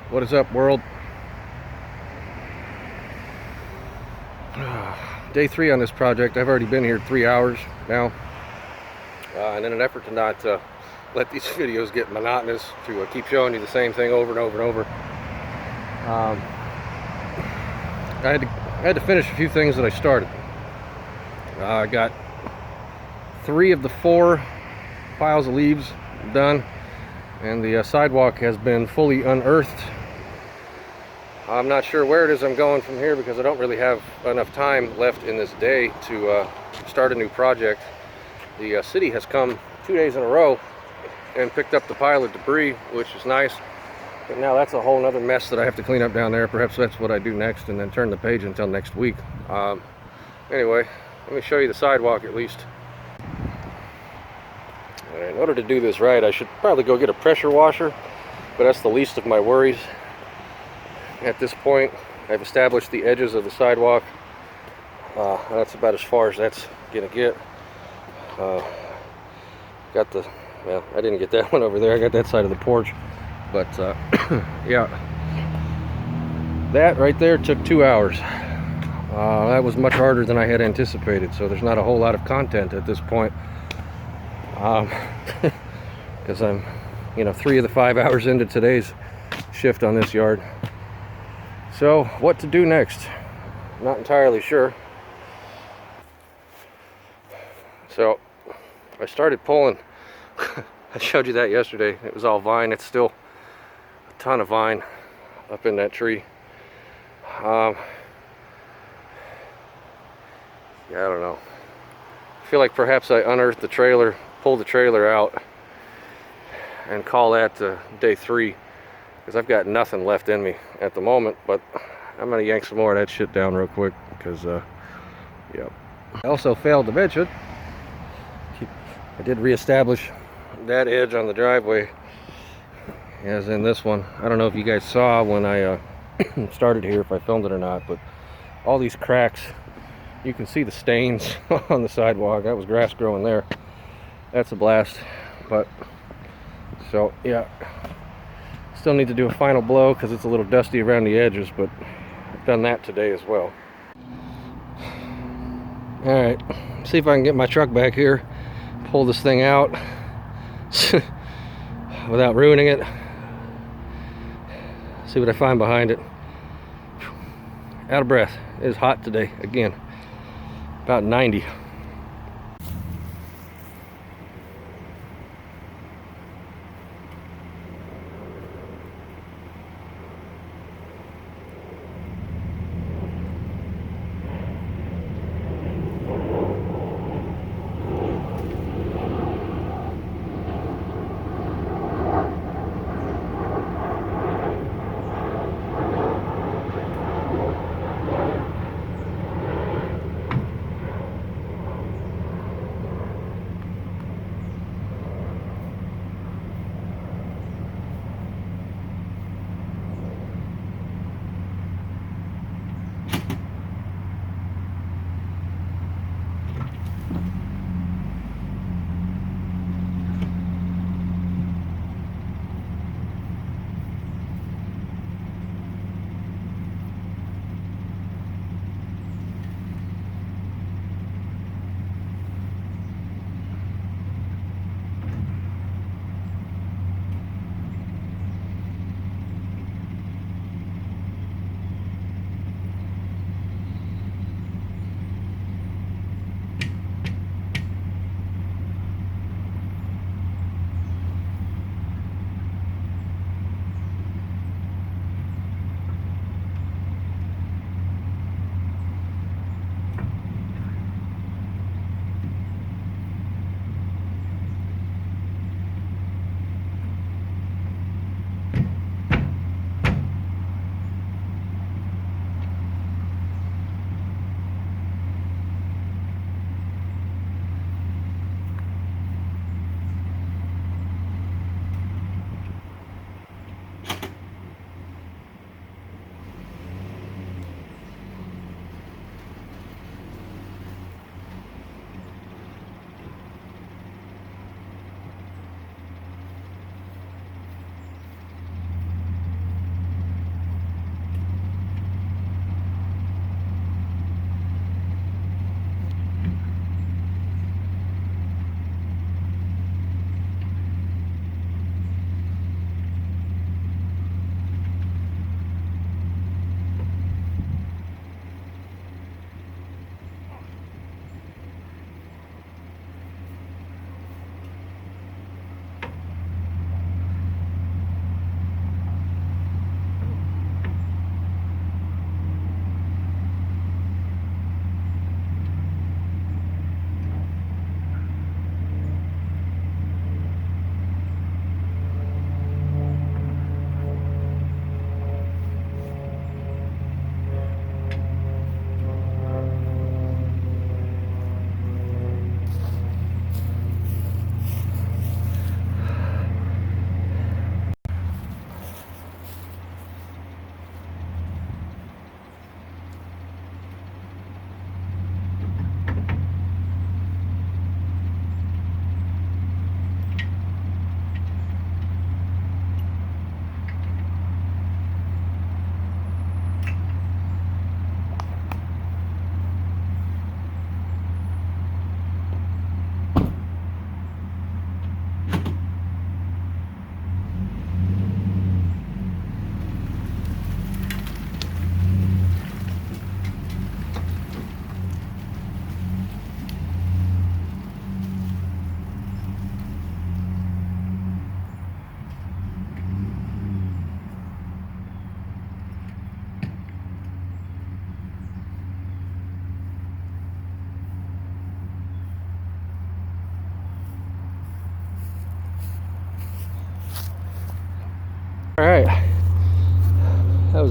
What is up, world? Day 3 on this project. I've already been here 3 hours now, and in an effort to not let these videos get monotonous, to keep showing you the same thing over and over and over, I had to finish a few things that I started. I got 3 of the 4 piles of leaves done, and the sidewalk has been fully unearthed. I'm not sure where it is I'm going from here because I don't really have enough time left in this day to start a new project. The city has come 2 days in a row and picked up the pile of debris, which is nice. But now that's a whole nother mess that I have to clean up down there. Perhaps that's what I do next, and then turn the page until next week. Anyway, let me show you the sidewalk at least. In order to do this right, I should probably go get a pressure washer, but that's the least of my worries. At this point, I've established the edges of the sidewalk. That's about as far as that's gonna get. Got the, well, I didn't get that one over there. I got that side of the porch, but yeah, that right there took 2 hours. That was much harder than I had anticipated, so there's not a whole lot of content at this point, because I'm 3 of the 5 hours into today's shift on this yard. So what to do next? Not entirely sure. So I started pulling. I showed you that yesterday. It was all vine. It's still a ton of vine up in that tree. Yeah, I don't know. I feel like perhaps I unearthed the trailer, pulled the trailer out, and call that day 3. Because I've got nothing left in me at the moment, but I'm gonna yank some more of that shit down real quick, because yeah. I also failed to mention, I did reestablish that edge on the driveway, as in this one. I don't know if you guys saw when I started here, if I filmed it or not, but all these cracks, you can see the stains on the sidewalk. That was grass growing there. That's a blast. But so yeah, still need to do a final blow because it's a little dusty around the edges, but I've done that today as well. Alright, see if I can get my truck back here, pull this thing out without ruining it. See what I find behind it. Out of breath. It is hot today again, about 90.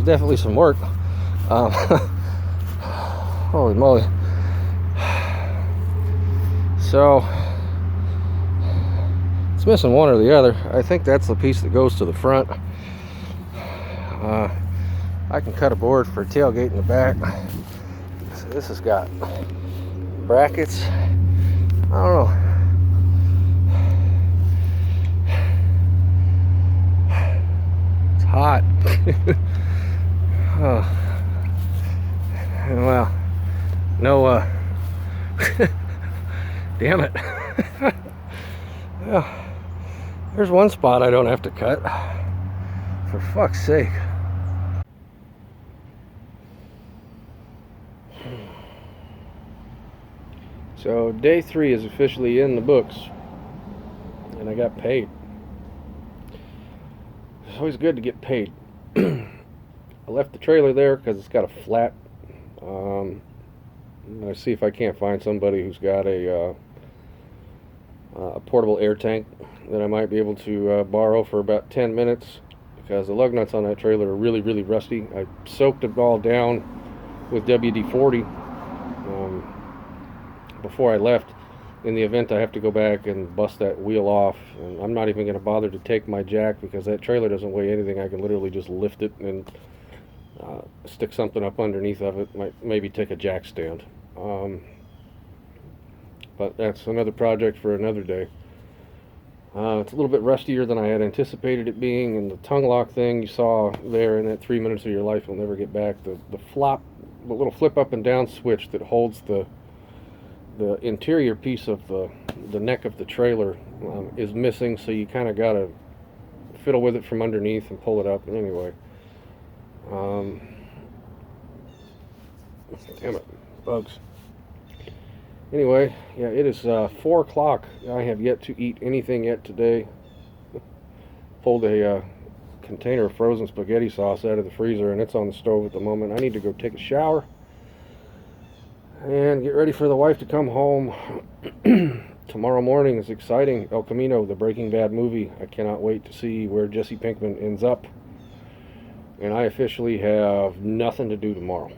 definitely some work. Holy moly. So it's missing one or the other. I think that's the piece that goes to the front. I can cut a board for a tailgate in the back. So this has got brackets. I don't know. It's hot. Oh. Well, no, damn it. Well, there's one spot I don't have to cut. For fuck's sake. So day 3 is officially in the books, and I got paid. It's always good to get paid. I left the trailer there because it's got a flat. I see if I can't find somebody who's got a portable air tank that I might be able to borrow for about 10 minutes, because the lug nuts on that trailer are really, really rusty. I soaked it all down with WD-40 before I left, in the event I have to go back and bust that wheel off. And I'm not even going to bother to take my jack, because that trailer doesn't weigh anything. I can literally just lift it and stick something up underneath of it. Maybe take a jack stand. But that's another project for another day. It's a little bit rustier than I had anticipated it being, and the tongue lock thing you saw there in that 3 minutes of your life you'll never get back. The little flip up and down switch that holds the interior piece of the neck of the trailer is missing, so you kind of got to fiddle with it from underneath and pull it up. And anyway, damn it, bugs. Anyway, yeah, it is 4 o'clock. I have yet to eat anything yet today. Pulled a container of frozen spaghetti sauce out of the freezer, and it's on the stove at the moment. I need to go take a shower and get ready for the wife to come home. Tomorrow morning is exciting. El Camino, the Breaking Bad movie. I cannot wait to see where Jesse Pinkman ends up. And I officially have nothing to do tomorrow.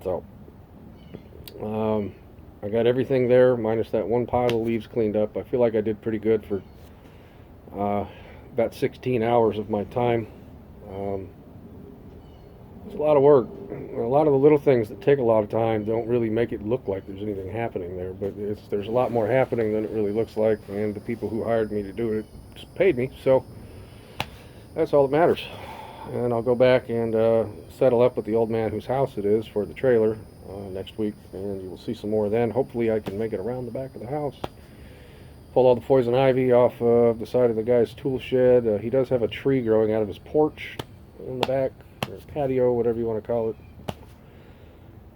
So, I got everything there, minus that one pile of leaves cleaned up. I feel like I did pretty good for about 16 hours of my time. It's a lot of work. A lot of the little things that take a lot of time don't really make it look like there's anything happening there, but there's a lot more happening than it really looks like, and the people who hired me to do it just paid me, so that's all that matters. And I'll go back and settle up with the old man whose house it is for the trailer next week, and you will see some more then. Hopefully I can make it around the back of the house, pull all the poison ivy off of the side of the guy's tool shed. He does have a tree growing out of his porch in the back, or patio, whatever you want to call it.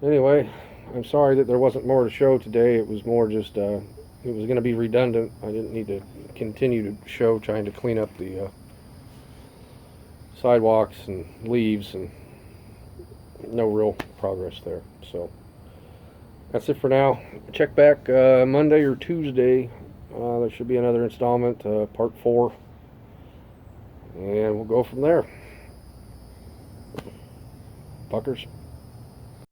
Anyway, I'm sorry that there wasn't more to show today. It was more just, it was going to be redundant. I didn't need to continue to show trying to clean up the sidewalks and leaves, and no real progress there. So that's it for now. Check back Monday or Tuesday. There should be another installment, part 4, and we'll go from there. Fuckers.